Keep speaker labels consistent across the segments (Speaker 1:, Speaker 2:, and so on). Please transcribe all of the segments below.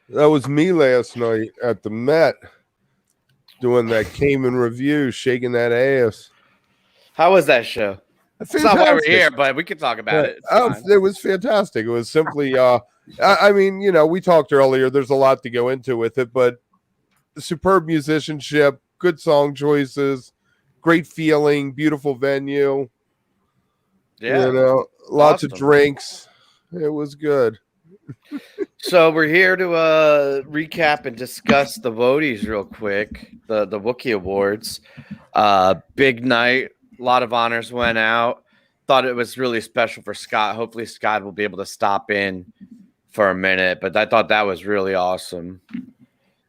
Speaker 1: That was me last night at the Met doing that Cayman review, shaking that ass.
Speaker 2: How was that show? That's not why we're here, but we could talk about it.
Speaker 1: It was fantastic. It was simply, I mean, you know, we talked earlier. There's a lot to go into with it, but superb musicianship, good song choices, great feeling, beautiful venue.
Speaker 2: Yeah,
Speaker 1: you know, lots of drinks. It was good.
Speaker 2: So we're here to recap and discuss the voties real quick. The Wookiee Awards, big night. A lot of honors went out. Thought it was really special for Scott. Hopefully Scott will be able to stop in for a minute, but I thought that was really awesome.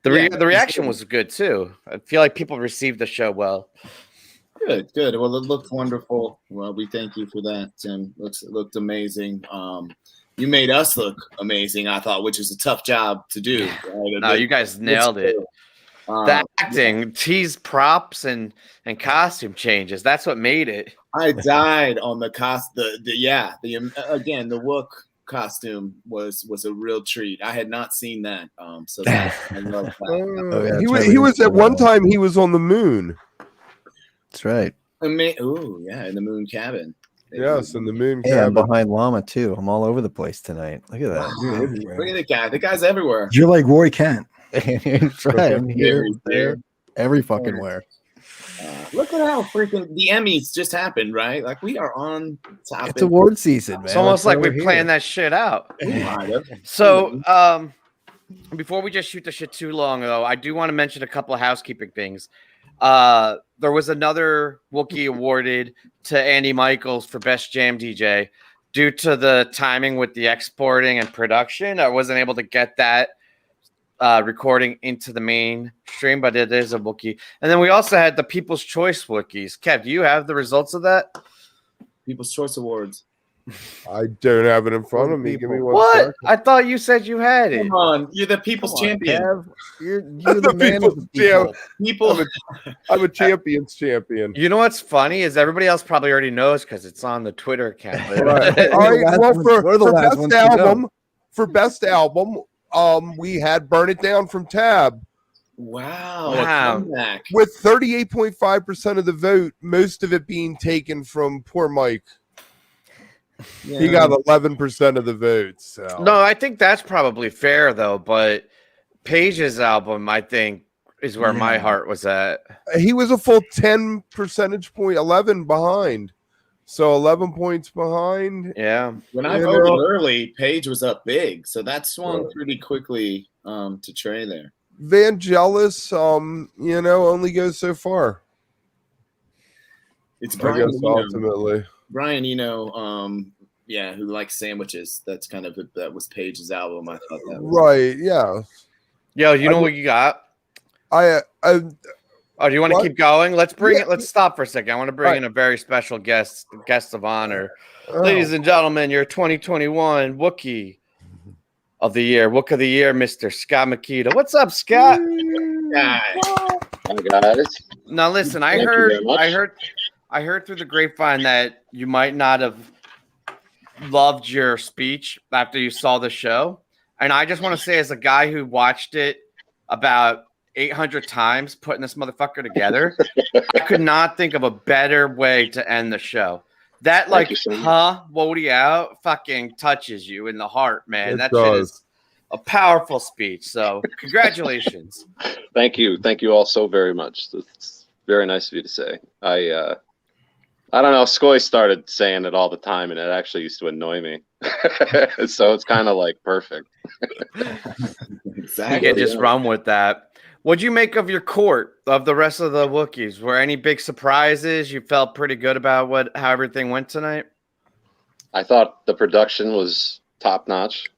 Speaker 2: The reaction was good too. I feel like people received the show well.
Speaker 3: Good. Well, it looked wonderful. Well, we thank you for that, Tim. Looked amazing. You made us look amazing, I thought, which is a tough job to do. Right?
Speaker 2: No, you guys nailed it. The acting, tease props, and costume changes. That's what made it.
Speaker 3: I died on the the Wook costume was a real treat. I had not seen that. So I love that.
Speaker 1: He was at one time. He was on the moon.
Speaker 4: That's right.
Speaker 3: In the moon cabin.
Speaker 1: Yes, in the moon cabin.
Speaker 4: Yeah, I'm behind Llama too. I'm all over the place tonight. Look at that.
Speaker 3: Look at the guy. The guy's everywhere.
Speaker 5: You're like Roy Kent.
Speaker 4: That's right. I'm here, there, every fucking where.
Speaker 3: Look at how freaking the Emmys just happened, right? Like we are on top.
Speaker 4: It's award season, man.
Speaker 2: It's almost like we planned that shit out. So, before we just shoot the shit too long, though, I do want to mention a couple of housekeeping things. There was another Wookiee awarded to Andy Michaels for Best Jam DJ. Due to the timing with the exporting and production, I wasn't able to get that recording into the mainstream, but it is a Wookiee. And then we also had the People's Choice Wookiees. Kev, do you have the results of that?
Speaker 3: People's Choice Awards.
Speaker 1: I don't have it in front of me. Give me one
Speaker 2: what?
Speaker 1: second.
Speaker 2: I thought you said you had it.
Speaker 3: Come on, you're the people's champion.
Speaker 4: Kev, you're the man of the people.
Speaker 1: I'm a champion's champion.
Speaker 2: You know what's funny is everybody else probably already knows because it's on the Twitter account.
Speaker 1: Right. All right. Well, for best album, we had "Burn It Down" from Tab.
Speaker 3: Wow.
Speaker 1: With 38.5% of the vote, most of it being taken from poor Mike. Yeah. He got 11% of the votes. So.
Speaker 2: No, I think that's probably fair though. But Paige's album, I think, is where my heart was at.
Speaker 1: He was a full 10 percentage point, 11 behind. So 11 points behind.
Speaker 2: Yeah.
Speaker 3: When I voted early, Paige was up big, so that swung pretty quickly to Trey there.
Speaker 1: Vangelis, only goes so far.
Speaker 3: It's Brian,
Speaker 1: ultimately.
Speaker 3: Brian, who likes sandwiches. That's that was Paige's album. I thought that was
Speaker 1: right. Yeah.
Speaker 2: Yo, you know what you got?
Speaker 1: Do you want to keep going? Let's stop for a second. I want to bring in a very special guest of honor. Ladies and gentlemen, your 2021 Wookiee of the Year, Wook of the Year, Mr. Scott Makita. What's up, Scott?
Speaker 6: Hi, guys.
Speaker 2: Now listen, I heard through the grapevine that you might not have loved your speech after you saw the show. And I just want to say, as a guy who watched it about 800 times putting this motherfucker together, I could not think of a better way to end the show. That Wody out fucking touches you in the heart, man. That shit is a powerful speech. So congratulations.
Speaker 6: Thank you all so very much. It's very nice of you to say. I don't know. Skoy started saying it all the time, and it actually used to annoy me. So it's kind of like perfect.
Speaker 2: Exactly. You can just run with that. What'd you make of your court of the rest of the Wookiees? Were any big surprises? You felt pretty good about how everything went tonight?
Speaker 6: I thought the production was top notch.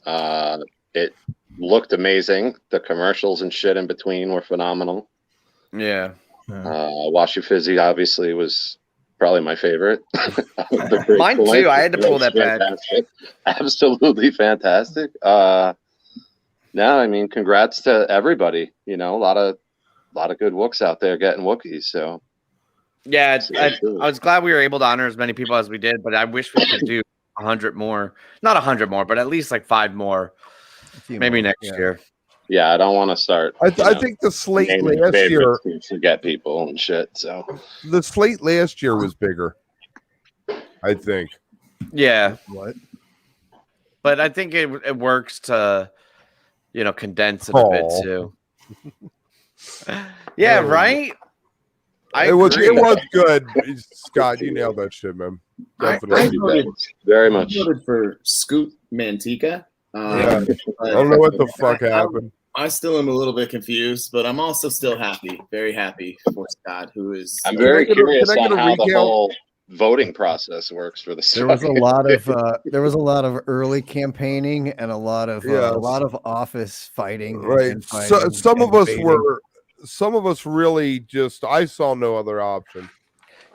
Speaker 6: It looked amazing. The commercials and shit in between were phenomenal.
Speaker 2: Yeah.
Speaker 6: Washu Fizzy obviously was probably my favorite.
Speaker 2: Mine too. I had to pull that back.
Speaker 6: Absolutely fantastic. No, I mean, congrats to everybody. You know, a lot of good Wooks out there getting Wookiees. So
Speaker 2: yeah, I was glad we were able to honor as many people as we did, but I wish we could do 100 more, not 100 more, but at least like 5 more, maybe next year.
Speaker 6: Yeah, I don't want to start.
Speaker 5: I think the slate last year
Speaker 6: to forget people and shit. So
Speaker 5: the slate last year was bigger, I think.
Speaker 2: Yeah.
Speaker 4: What?
Speaker 2: But I think it works to, condense it a bit too. Yeah, right.
Speaker 5: It was good, Scott. You nailed that shit, man. Definitely.
Speaker 6: Very much.
Speaker 3: I voted for Scoot Manteca.
Speaker 5: I don't know what the fuck happened.
Speaker 3: I still am a little bit confused, but I'm also still happy, very happy for Scott, who is.
Speaker 6: I'm very curious on how the whole voting process works for this.
Speaker 4: There was a lot of early campaigning and a lot of office fighting.
Speaker 5: Right. So some of us really just. I saw no other option.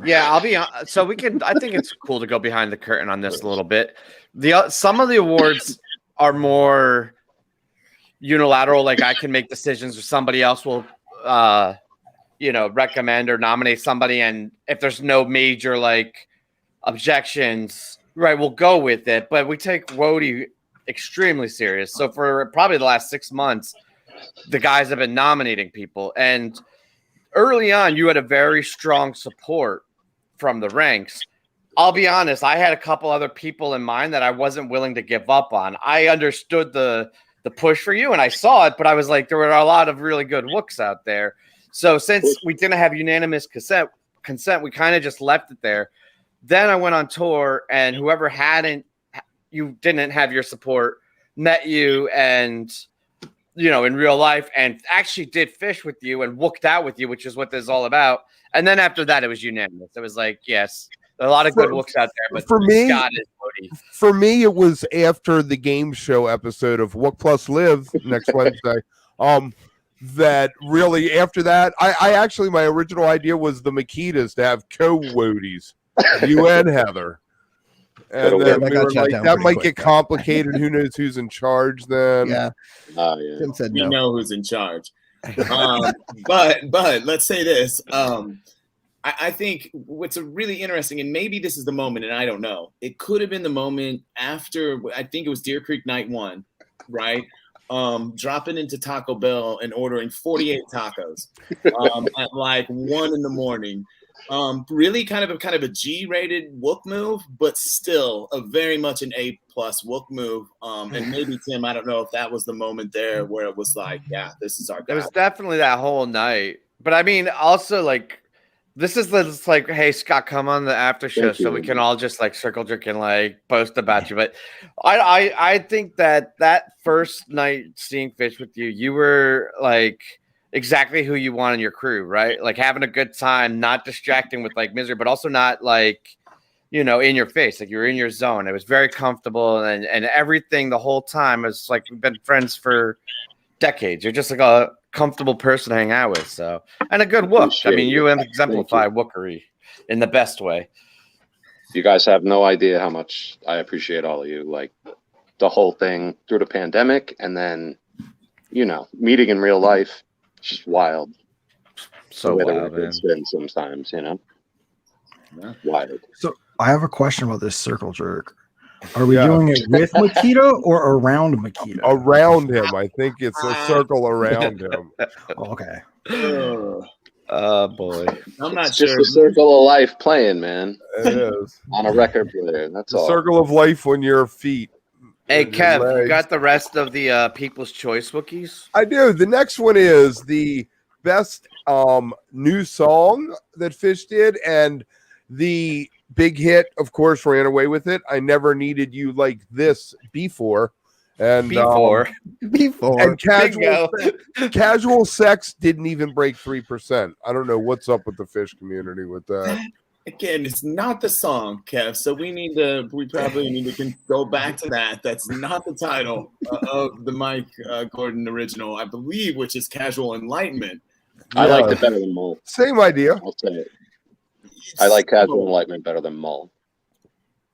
Speaker 2: Yeah, I'll be honest. So I think it's cool to go behind the curtain on this a little bit. Some of the awards are more unilateral, like I can make decisions or somebody else will recommend or nominate somebody, and if there's no major like objections, right, we'll go with it. But we take Wody extremely serious. So for probably the last 6 months, the guys have been nominating people, and early on you had a very strong support from the ranks. I'll be honest, I had a couple other people in mind that I wasn't willing to give up on. I understood the push for you, and I saw it, but I was like, there were a lot of really good Wooks out there. So since we didn't have unanimous consent, we kind of just left it there. Then I went on tour, and whoever you didn't have your support, met you and, in real life, and actually did fish with you and wooked out with you, which is what this is all about. And then after that, it was unanimous. It was like, yes, a lot of good Wooks out there, but
Speaker 5: for me,
Speaker 2: Scott is Wody.
Speaker 5: For me, it was after the game show episode of Wook Plus Live next Wednesday. That really, after that, I actually, my original idea was the Makitas to have co-Wodies, you and Heather. And then we were like, that might get complicated. Who knows who's in charge then?
Speaker 4: Yeah.
Speaker 3: Tim said no. We know who's in charge. But let's say this. I think what's really interesting, and maybe this is the moment, and I don't know. It could have been the moment after, I think it was Deer Creek Night 1, right? Dropping into Taco Bell and ordering 48 tacos at like 1 a.m. Really kind of a G-rated Wook move, but still a very much an A+ Wook move. And maybe, Tim, I don't know if that was the moment there where it was like, yeah, this is our guy.
Speaker 2: It was definitely that whole night. But I mean, also like, this is like, hey, Scott, come on the after show so we can all just like circle jerk and like boast about you. But I think that first night seeing Fish with you, you were like exactly who you want in your crew, right? Like having a good time, not distracting with like misery, but also not like, in your face. Like you were in your zone. It was very comfortable and everything the whole time. It's like we've been friends for decades. You're just like a comfortable person to hang out with. So, and a good Wook. I mean, you exemplify Wookery in the best way.
Speaker 6: You guys have no idea how much I appreciate all of you. Like the whole thing through the pandemic, and then meeting in real life, just wild.
Speaker 2: So wild, man.
Speaker 6: It's been sometimes, wild.
Speaker 7: So I have a question about this circle jerk. Are we doing it with Makita or around Makita?
Speaker 5: Around him. I think it's a circle around him.
Speaker 7: Okay.
Speaker 2: Oh boy.
Speaker 3: I'm not
Speaker 6: it's
Speaker 3: sure.
Speaker 6: Just a circle of life playing, man.
Speaker 5: It is.
Speaker 6: On a record player. That's all.
Speaker 5: Circle of life on your feet.
Speaker 2: Hey, Kev, you got the rest of the People's Choice Wookies?
Speaker 5: I do. The next one is the best new song that Fish did, and the big hit, of course, ran away with it. I never needed you like this before. And
Speaker 2: before
Speaker 5: and casual sex didn't even break 3%. I don't know what's up with the Fish community with that.
Speaker 3: Again, it's not the song, Kev. So we probably need to go back to that. That's not the title of the Mike Gordon original, I believe, which is Casual Enlightenment.
Speaker 6: I liked it better than Mole.
Speaker 5: Same idea.
Speaker 6: I'll say it. I like Casual Enlightenment better than Mole.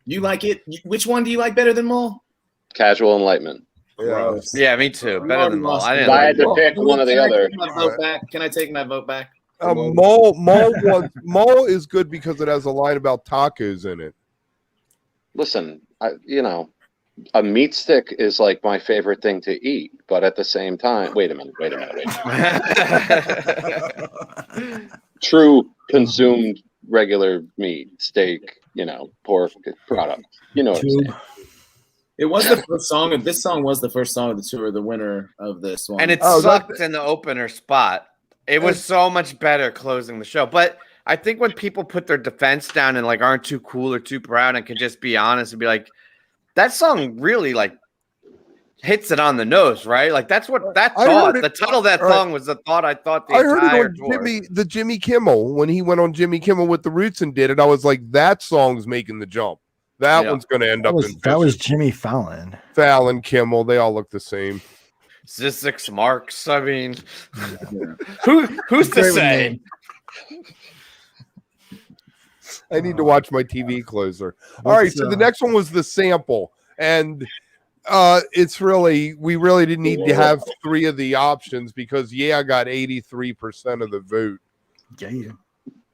Speaker 3: You like it? Which one do you like better than Mole?
Speaker 6: Casual Enlightenment.
Speaker 2: Yeah, me too. Better than Mole. I didn't
Speaker 6: I
Speaker 2: like
Speaker 6: had to pick one or the other.
Speaker 3: Can I take my vote back?
Speaker 5: Mole is good because it has a line about tacos in it.
Speaker 6: Listen, a meat stick is like my favorite thing to eat, but at the same time, wait a minute. True consumed regular meat, steak, pork product. You know what I'm saying?
Speaker 3: It was the first song. This song was the first song of the tour, the winner of this one.
Speaker 2: And it sucked in the opener spot. It was so much better closing the show. But I think when people put their defense down and like aren't too cool or too proud and can just be honest and be like, that song really like hits it on the nose, right? Like that's what that thought. The title of that song was the thought I thought the entire
Speaker 5: heard it on Jimmy Kimmel when he went on Jimmy Kimmel with the Roots and did it. I was like, that song's making the jump. That one's going to end up in.
Speaker 7: That was Jimmy Fallon.
Speaker 5: Fallon, Kimmel, they all look the same.
Speaker 2: Zizix Marks. I mean, who's to say?
Speaker 5: I need to watch my TV closer. All right, so the next one was the sample, and it's really we really didn't need to have three of the options because I got 83% of the vote.
Speaker 7: Yeah,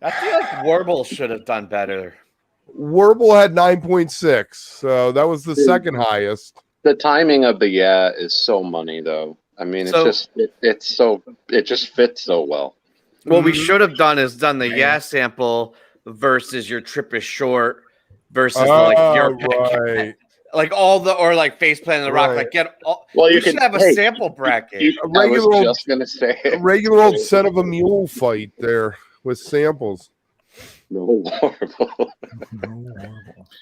Speaker 2: I feel like Warble should have done better.
Speaker 5: Warble had 9.6, so that was the second highest.
Speaker 6: The timing of the is so money though. I mean, it just fits so well.
Speaker 2: What we should have done is done the sample versus your trip is short versus your pick.
Speaker 5: Right.
Speaker 2: Like all the or like face plant in the rock. Like get all.
Speaker 6: Well, you
Speaker 2: should have a sample bracket.
Speaker 5: A regular old,
Speaker 6: just gonna say
Speaker 5: a regular old son of a mule fight there with samples.
Speaker 6: No Warble.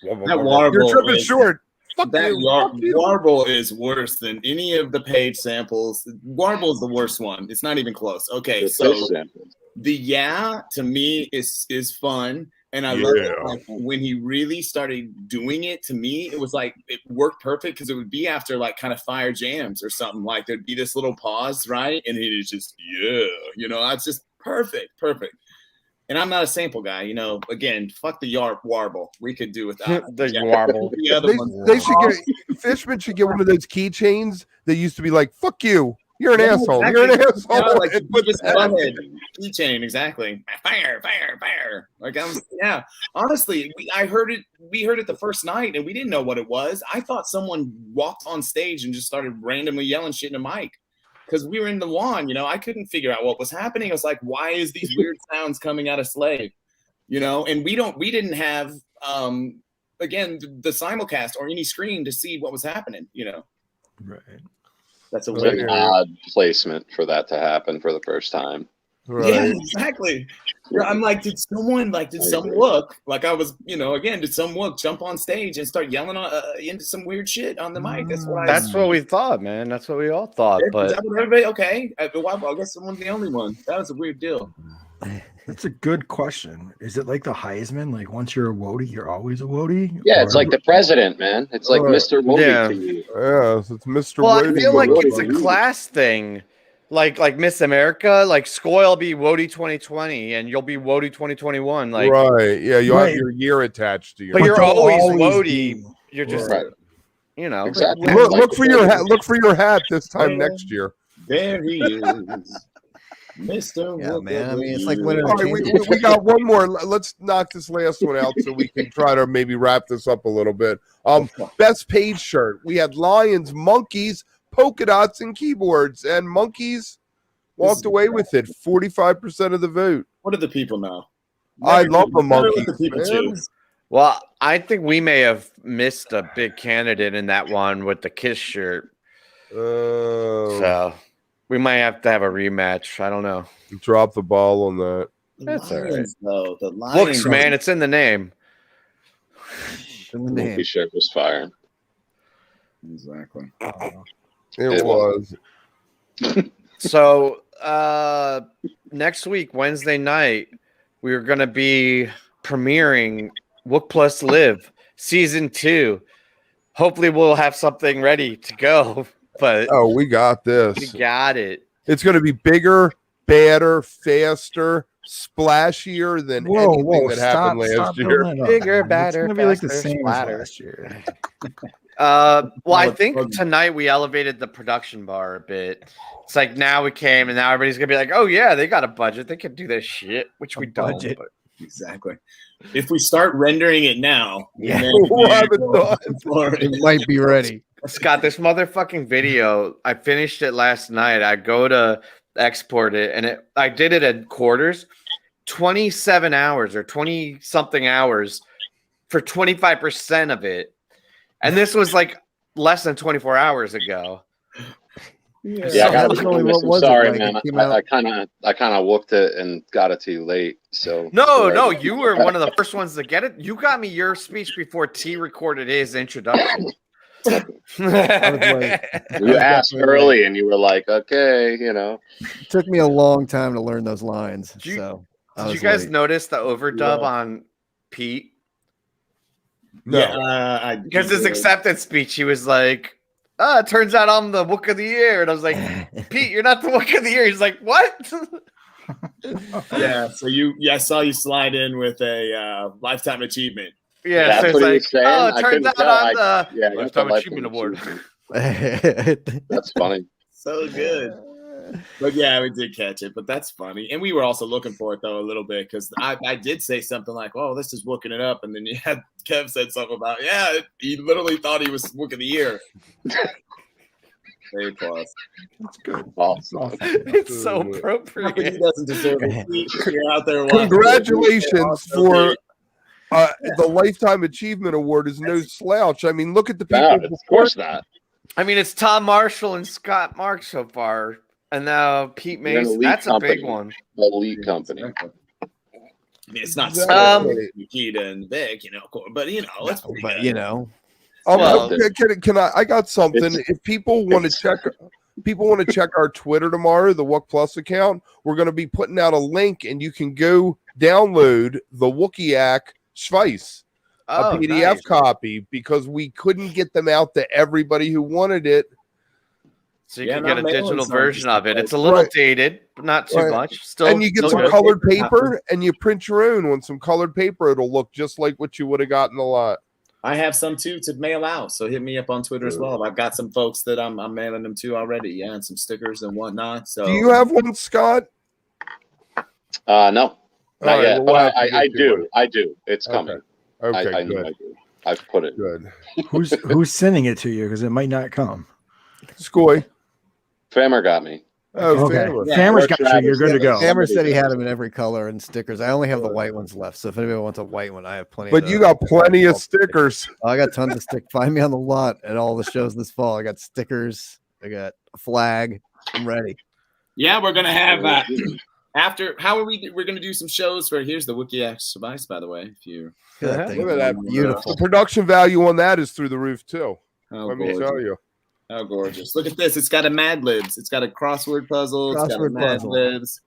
Speaker 3: That Warble.
Speaker 5: Your trip is short.
Speaker 3: Warble is worse than any of the Page samples. Warble is the worst one. It's not even close. Okay, so the to me is fun, and I love it. Like, when he really started doing it, to me, it was like it worked perfect because it would be after like kind of fire jams or something. Like there'd be this little pause, right, and it is just it's just perfect. And I'm not a sample guy, Again, fuck the Warble. We could do without
Speaker 2: the Warble.
Speaker 5: They should get Fishman should get one of those keychains that used to be like, "Fuck you, you're an asshole, you're an asshole."
Speaker 3: Yeah, like just keychain, exactly. Fire. Like Honestly, we heard it the first night, and we didn't know what it was. I thought someone walked on stage and just started randomly yelling shit in a mic. Because we were in the lawn, I couldn't figure out what was happening. I was like, why is these weird sounds coming out of Slave? And we didn't have, again, the simulcast or any screen to see what was happening,
Speaker 7: Right.
Speaker 3: That's
Speaker 6: an odd placement for that to happen for the first time.
Speaker 5: Right.
Speaker 3: Yeah, exactly. I'm like, did someone look? Like I was, did someone jump on stage and start yelling into some weird shit on the mic?
Speaker 2: That's what we thought, man. That's what we all thought. But
Speaker 3: everybody, okay. I guess someone's the only one. That was a weird deal.
Speaker 7: That's a good question. Is it like the Heisman? Like once you're a Wody, you're always a Wody?
Speaker 6: Yeah, it's like the president, man. It's like Mr. Wody.
Speaker 5: Yeah, it's Mr.
Speaker 2: Well,
Speaker 5: Wody.
Speaker 2: I feel like it's a class thing. Like Miss America, like Skoy will be Wody 2020 and you'll be Wody 2021. Like
Speaker 5: right, yeah, you'll have your year attached to you.
Speaker 2: But you're always Wody. You're just
Speaker 6: exactly.
Speaker 5: Look for your hat. Look for your hat this time next year.
Speaker 3: There he is, Mr.
Speaker 4: Yeah, man. I mean, it's like winning.
Speaker 5: All right, we got one more. Let's knock this last one out so we can try to maybe wrap this up a little bit. Best Page shirt. We had lions, monkeys, polka dots, and keyboards, and monkeys walked away with it. 45% of the vote.
Speaker 3: What do the people know?
Speaker 5: I love the monkeys.
Speaker 3: The people choose.
Speaker 2: Well, I think we may have missed a big candidate in that one with the Kiss shirt. So we might have to have a rematch. I don't know.
Speaker 5: Drop the ball on that.
Speaker 2: That's all right.
Speaker 3: Though, the Lions,
Speaker 2: looks, man, it's in the name.
Speaker 6: Monkey shirt was fire.
Speaker 3: Exactly.
Speaker 5: It was.
Speaker 2: So next week, Wednesday night, we're going to be premiering Wook Plus Live Season 2. Hopefully we'll have something ready to go. But
Speaker 5: we got this.
Speaker 2: We got it.
Speaker 5: It's going to be bigger, badder, faster, splashier than anything that happened last year.
Speaker 2: Bigger, badder,
Speaker 7: it's going to be like the
Speaker 2: faster,
Speaker 7: same
Speaker 2: splatter.
Speaker 7: as last year.
Speaker 2: Well, I think tonight we elevated the production bar a bit. It's like now we came and now everybody's gonna be like, "Oh yeah, they got a budget. They can do this shit," which we don't. But.
Speaker 3: Exactly. If we start rendering it now,
Speaker 4: it might be ready.
Speaker 2: Scott, this motherfucking video, I finished it last night. I go to export it, and I did it at quarters, 27 hours or 20 something hours for 25% of it. And this was like less than 24 hours ago.
Speaker 6: Yeah, I gotta be honest, I'm sorry, man. I kind of whooped it and got it to you late. So
Speaker 2: no, you were one of the first ones to get it. You got me your speech before T recorded his introduction.
Speaker 6: You asked early, and you were like, "Okay, you know."
Speaker 4: It took me a long time to learn those lines. Did you
Speaker 2: guys notice the overdub on Pete?
Speaker 5: No.
Speaker 3: Yeah,
Speaker 2: because his acceptance speech, he was like. It turns out I'm the Wook of the Year. And I was like, Pete, you're not the Wook of the Year. He's like, what?
Speaker 3: Yeah, so I saw you slide in with a lifetime achievement.
Speaker 2: Yeah, so it's like, it turns out I'm the Lifetime Achievement Award.
Speaker 6: That's funny.
Speaker 3: So good. But yeah, we did catch it, but that's funny. And we were also looking for it, though, a little bit, because I did say something like, oh, this is Wooking it up. And then you had Kev said something about, he literally thought he was Wook of the Year. Very close.
Speaker 5: That's good.
Speaker 6: Awesome.
Speaker 2: It's so appropriate.
Speaker 3: He doesn't deserve it. You're out there
Speaker 5: Congratulations for the Lifetime Achievement Award is no slouch. I mean, look at the people.
Speaker 6: Of course not.
Speaker 2: I mean, it's Tom Marshall and Scott Mark so far. And now Pete Mason. That's a big one.
Speaker 6: Elite company.
Speaker 3: I mean, it's not Nikita and Vic, but it's pretty good.
Speaker 5: Can I got something. If people want to check our Twitter tomorrow, the Wook Plus account, we're going to be putting out a link, and you can go download the Wookieac Schweiss, a PDF copy, because we couldn't get them out to everybody who wanted it.
Speaker 2: So you can get a digital version of it. It's a little dated, but not too much. Still,
Speaker 5: and you get some colored paper, and you print your own on some colored paper. It'll look just like what you would have gotten a lot.
Speaker 3: I have some too to mail out, so hit me up on Twitter as well. I've got some folks that I'm mailing them to already, and some stickers and whatnot. So,
Speaker 5: do you have one, Scott?
Speaker 6: No, not yet.
Speaker 5: Well,
Speaker 6: but I do. It's coming.
Speaker 5: Okay,
Speaker 6: I
Speaker 5: good.
Speaker 6: I do. I've put it.
Speaker 5: Good.
Speaker 7: Who's sending it to you? Because it might not come.
Speaker 5: Scoy.
Speaker 6: Famer got me.
Speaker 5: Oh,
Speaker 7: okay.
Speaker 5: Famer.
Speaker 7: Famer's got you. You're good to go.
Speaker 4: Famer said he had them in every color and stickers. I only have the white ones left. So if anybody wants a white one, I have plenty.
Speaker 5: But you got plenty of stickers.
Speaker 4: I got tons of stickers. Find me on the lot at all the shows this fall. I got stickers. I got a flag. I'm ready.
Speaker 3: Yeah, we're gonna have after. How are we? We're gonna do some shows for. Here's the Wookiee device, by the way. If you
Speaker 5: look at that, beautiful. The production value on that is through the roof too. Let me show you.
Speaker 3: Oh, gorgeous. Look at this. It's got a Mad Libs. It's got a crossword puzzle. It's got a Mad Libs.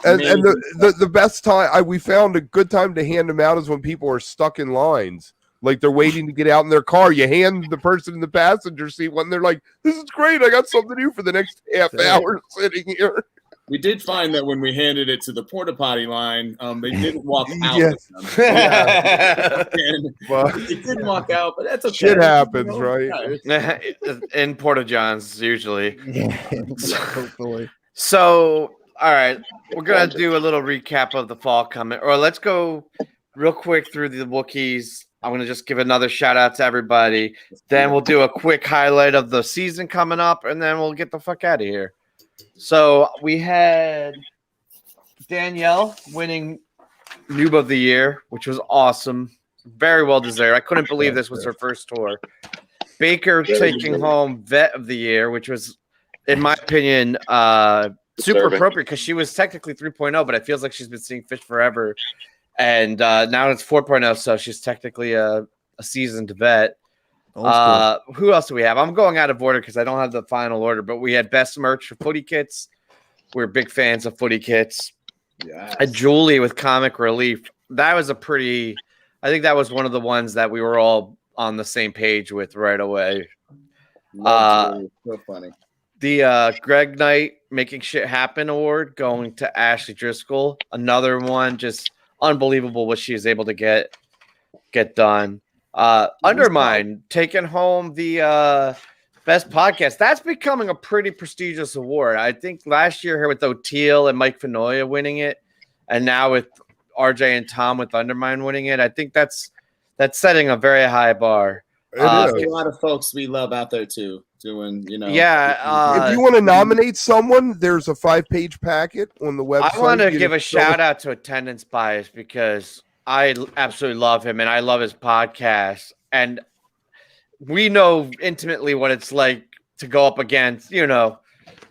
Speaker 5: And the best time, we found a good time to hand them out is when people are stuck in lines. Like they're waiting to get out in their car. You hand the person in the passenger seat when they're like, this is great. I got something to do for the next half hour sitting here.
Speaker 3: We did find that when we handed it to the porta potty line, they didn't walk out.
Speaker 5: Yes.
Speaker 3: It didn't walk out, but that's okay.
Speaker 5: Shit happens, right?
Speaker 2: In Porta Johns, usually.
Speaker 4: Hopefully.
Speaker 2: So, all right, we're gonna do a little recap of the fall coming, or let's go real quick through the Wookiees. I'm gonna just give another shout out to everybody. Then we'll do a quick highlight of the season coming up, and then we'll get the fuck out of here. So we had Danielle winning Noob of the Year, which was awesome. Very well deserved. I couldn't believe this was her first tour. Baker taking home Vet of the Year, which was, in my opinion, super appropriate because she was technically 3.0, but it feels like she's been seeing fish forever. And now it's 4.0, so she's technically a seasoned vet. Who else do we have? I'm going out of order because I don't have the final order, but we had best merch for footy kits. We're big fans of footy kits.
Speaker 3: Yeah.
Speaker 2: Julie with Comic Relief. That was I think that was one of the ones that we were all on the same page with right away.
Speaker 3: So funny.
Speaker 2: The Greg Knight Making Shit Happen Award going to Ashley Driscoll. Another one, just unbelievable what she is able to get done. Undermine taking home the best podcast. That's becoming a pretty prestigious award. I think last year here with O'Teal and Mike Finoia winning it, and now with RJ and Tom with Undermine winning it. I think that's setting a very high bar.
Speaker 3: There's a lot of folks we love out there too, doing,
Speaker 5: if you want to nominate someone, there's a 5-page packet on the website.
Speaker 2: I want to give a shout out to Attendance Bias because I absolutely love him and I love his podcast. And we know intimately what it's like to go up against,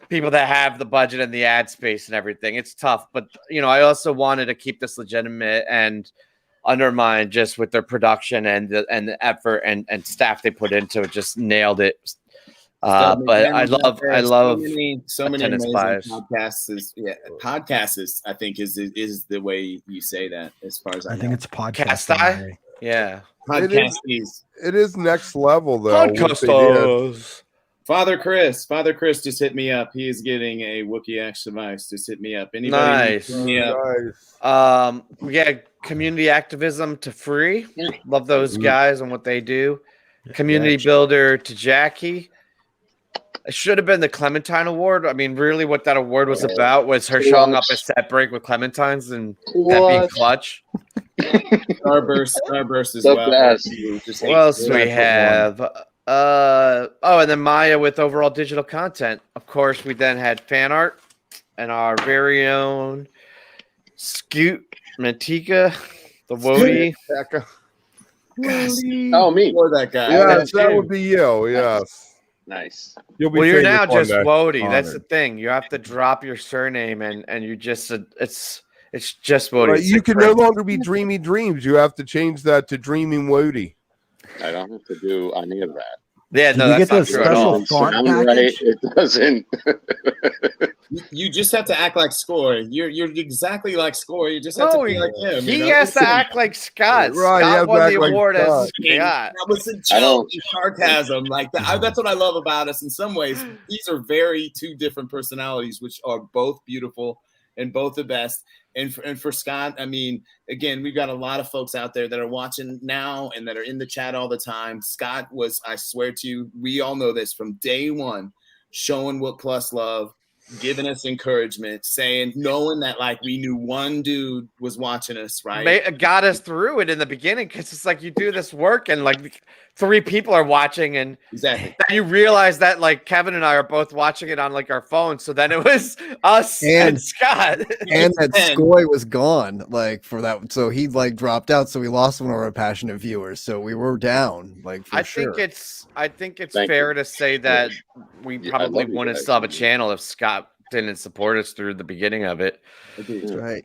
Speaker 2: people that have the budget and the ad space and everything. It's tough, but I also wanted to keep this legitimate and Undermine just with their production and the effort and staff they put into it, just nailed it. But I love
Speaker 3: so many amazing podcasts. Podcasts I think is the way you say that as far as I
Speaker 7: think
Speaker 3: know.
Speaker 7: it's podcast.
Speaker 3: Podcasties.
Speaker 5: It is next level though.
Speaker 2: Podcastos.
Speaker 3: Father Chris just hit me up. He is getting a Wookiee X device. Just hit me up. Anybody?
Speaker 2: Nice. Community activism to Free. Love those guys and what they do. Community builder to Jackie. It should have been the Clementine Award. I mean, really, what that award was about was her showing up at set break with Clementines and that being clutch.
Speaker 3: Starburst as
Speaker 6: The
Speaker 3: well.
Speaker 6: best.
Speaker 2: What else do we have? And then Maya with overall digital content. Of course, we then had fan art and our very own Scoot Mantika, the Wody.
Speaker 6: Oh, me.
Speaker 3: For that guy.
Speaker 5: Yes, that would be you. Yes.
Speaker 6: Nice.
Speaker 2: You're now just Wody. That's the thing. You have to drop your surname and you just it's just Wody.
Speaker 5: Right, you can no longer be Dreamy Dreams. You have to change that to Dreaming Wody.
Speaker 6: I don't have to do any of that.
Speaker 2: Yeah, no, that's not true at all.
Speaker 6: It doesn't.
Speaker 3: You just have to act like Score. You're exactly like Score. You just have to be like him.
Speaker 2: He has to act like Scott.
Speaker 5: Right,
Speaker 2: Scott won the award as Scott.
Speaker 3: That was a joke, sarcasm. Like that. That's what I love about us. In some ways, these are two different personalities, which are both beautiful and both the best. And for Scott, I mean, again, we've got a lot of folks out there that are watching now and that are in the chat all the time. Scott was, I swear to you, we all know this from day one, showing Wook Plus love, giving us encouragement, knowing that like we knew one dude was watching us, right?
Speaker 2: Got us through it in the beginning because it's like you do this work and like 3 people are watching and
Speaker 3: exactly
Speaker 2: then you realize that like Kevin and I are both watching it on like our phones. So then it was us and Scott.
Speaker 4: And that Skoy was gone like for that. So he like dropped out. So we lost one of our passionate viewers. So we were down like for sure.
Speaker 2: I think it's fair to say that we probably wouldn't still have a channel if Scott didn't support us through the beginning of it.
Speaker 4: That's right.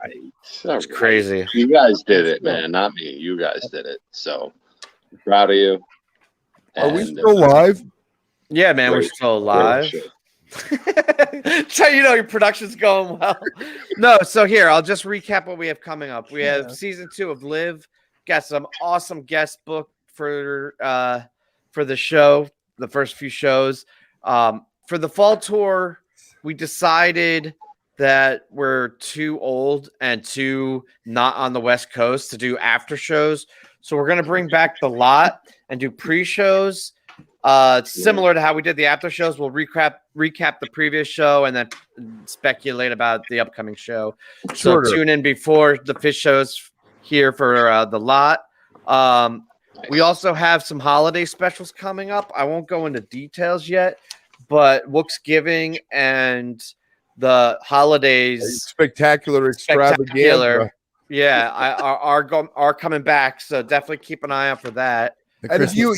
Speaker 2: It's crazy.
Speaker 6: You guys did it, man. Not me. You guys did it. So proud of you.
Speaker 5: Are we still live?
Speaker 2: Yeah, man, we're still live. So your production's going well. No, so here I'll just recap what we have coming up. We have season 2 of Live. Got some awesome guest book for the show, the first few shows. For the fall tour, we decided that we're too old and too not on the West Coast to do after shows. So we're going to bring back the lot and do pre-shows. Similar to how we did the after shows, we'll recap the previous show and then speculate about the upcoming show. So tune in before the fish shows here for the lot. We also have some holiday specials coming up. I won't go into details yet, but Wook's Giving and the holidays
Speaker 5: spectacular extravaganza.
Speaker 2: Yeah, are coming back. So definitely keep an eye out for that.
Speaker 5: And if you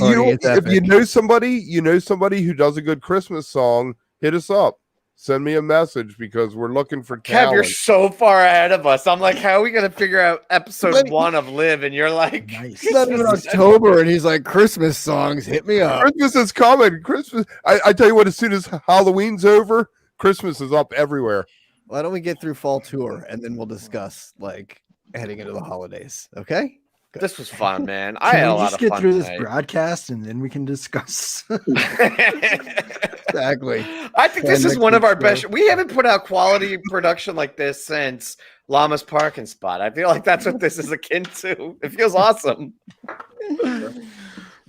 Speaker 5: know somebody who does a good Christmas song, hit us up. Send me a message because we're looking for talent.
Speaker 2: Kev, you're so far ahead of us. I'm like, how are we gonna figure out episode 1 of Live? And you're like,
Speaker 4: nice. It's not even October, and he's like, Christmas songs, hit me up.
Speaker 5: Christmas is coming. Christmas. I tell you what, as soon as Halloween's over, Christmas is up everywhere.
Speaker 4: Why don't we get through fall tour and then we'll discuss like heading into the holidays? Okay.
Speaker 2: Good. This was fun, man. I had a lot of fun.
Speaker 7: Just get through this broadcast and then we can discuss.
Speaker 4: Exactly.
Speaker 2: I think this is one of our best. We haven't put out quality production like this since Llama's Parking Spot. I feel like that's what this is akin to. It feels awesome.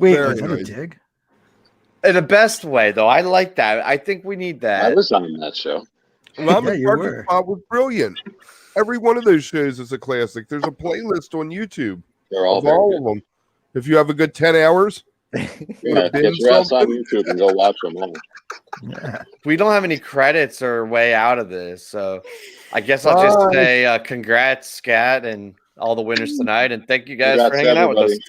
Speaker 7: Wait,
Speaker 5: Very
Speaker 7: was that a
Speaker 5: nice.
Speaker 7: dig?
Speaker 2: In the best way, though. I like that. I think we need that.
Speaker 6: I was on that show.
Speaker 5: Ramen
Speaker 7: you
Speaker 5: Parking
Speaker 7: were.
Speaker 5: Spot was brilliant. Every one of those shows is a classic. There's a playlist on YouTube
Speaker 6: They're all
Speaker 5: of
Speaker 6: very
Speaker 5: all
Speaker 6: good.
Speaker 5: of them. If you have a good 10 hours,
Speaker 6: Yeah, get your ass on YouTube and go watch them all.
Speaker 7: Yeah.
Speaker 2: We don't have any credits or way out of this, so I guess I'll just say congrats, Scat, and all the winners tonight, and thank you guys for
Speaker 6: Congrats,
Speaker 2: hanging out with us.
Speaker 6: everybody.